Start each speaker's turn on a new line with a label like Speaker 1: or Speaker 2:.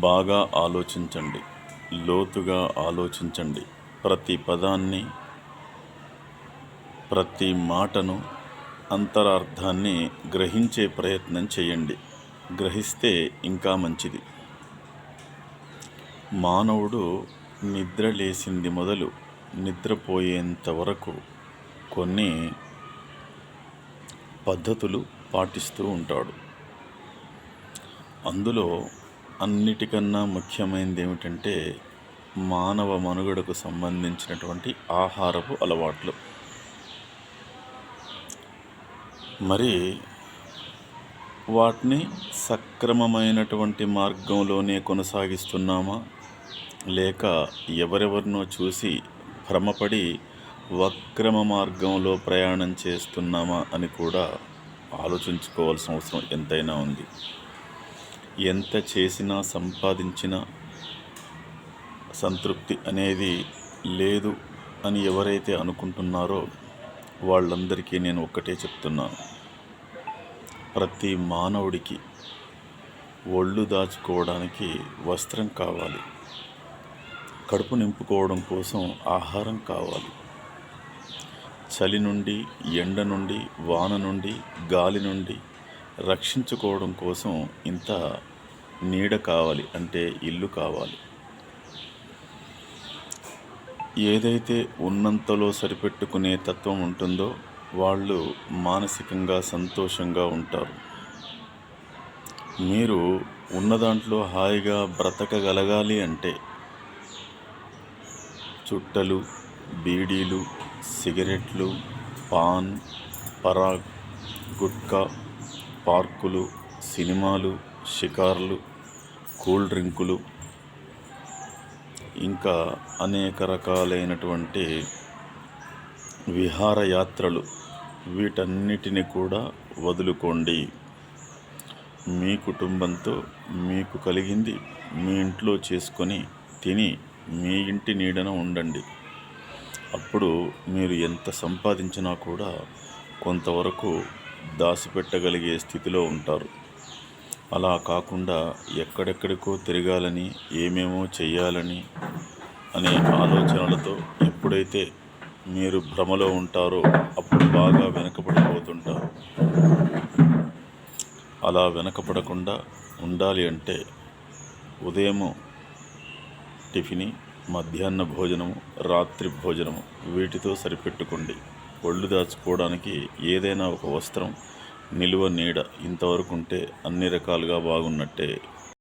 Speaker 1: బాగా ఆలోచించండి. లోతుగా ఆలోచించండి. ప్రతి పదాన్ని, ప్రతి మాటను, అంతరార్థాన్ని గ్రహించే ప్రయత్నం చేయండి. గ్రహిస్తే ఇంకా మంచిది. మానవుడు నిద్ర లేచింది మొదలు నిద్రపోయేంత వరకు కొన్ని పద్ధతులు పాటిస్తూ ఉంటాడు. అందులో అన్నిటికన్నా ముఖ్యమైనది ఏమిటంటే మానవ మనుగడకు సంబంధించినటువంటి ఆహారపు అలవాట్లు. మరి వాటిని సక్రమమైనటువంటి మార్గంలోనే కొనసాగిస్తున్నామా, లేక ఎవరెవరినో చూసి భ్రమపడి వక్రమ మార్గంలో ప్రయాణం చేస్తున్నామా అని కూడా ఆలోచించుకోవాల్సిన అవసరం ఎంతైనా ఉంది. ఎంత చేసినా సంపాదించినా సంతృప్తి అనేది లేదు అని ఎవరైతే అనుకుంటున్నారో వాళ్ళందరికీ నేను ఒక్కటే చెప్తున్నాను. ప్రతి మానవుడికి ఒళ్ళు దాచుకోవడానికి వస్త్రం కావాలి, కడుపు నింపుకోవడం కోసం ఆహారం కావాలి, చలి నుండి, ఎండ నుండి, వాన నుండి, గాలి నుండి రక్షించుకోవడం కోసం ఇంత నీడ కావాలి, అంటే ఇల్లు కావాలి. ఏదైతే ఉన్నంతలో సరిపెట్టుకునే తత్వం ఉంటుందో వాళ్ళు మానసికంగా సంతోషంగా ఉంటారు. మీరు ఉన్నదాంట్లో హాయిగా బ్రతకగలగాలి అంటే చుట్టలు, బీడీలు, సిగరెట్లు, పాన్, పరాగ్, గుట్కా, పార్కులు, సినిమాలు, షికార్లు, కూల్ డ్రింకులు, ఇంకా అనేక రకాలైనటువంటి విహారయాత్రలు, వీటన్నిటిని కూడా వదులుకోండి. మీ కుటుంబంతో మీకు కలిగింది మీ ఇంట్లో చేసుకొని తిని మీ ఇంటి నీడన ఉండండి. అప్పుడు మీరు ఎంత సంపాదించినా కూడా కొంతవరకు దాచిపెట్టగలిగే స్థితిలో ఉంటారు. అలా కాకుండా ఎక్కడెక్కడికో తిరగాలని, ఏమేమో చెయ్యాలని అనే ఆలోచనలతో ఎప్పుడైతే మీరు భ్రమలో ఉంటారో అప్పుడు బాగా వెనకబడిపోతుంటారు. అలా వెనకపడకుండా ఉండాలి అంటే ఉదయము టిఫిని, మధ్యాహ్న భోజనము, రాత్రి భోజనము వీటితో సరిపెట్టుకోండి. ఒళ్ళు దాచుకోవడానికి ఏదైనా ఒక వస్త్రం, నిలువ నీడ ఇంతవరకు ఉంటే అన్ని రకాలుగా బాగున్నట్టే.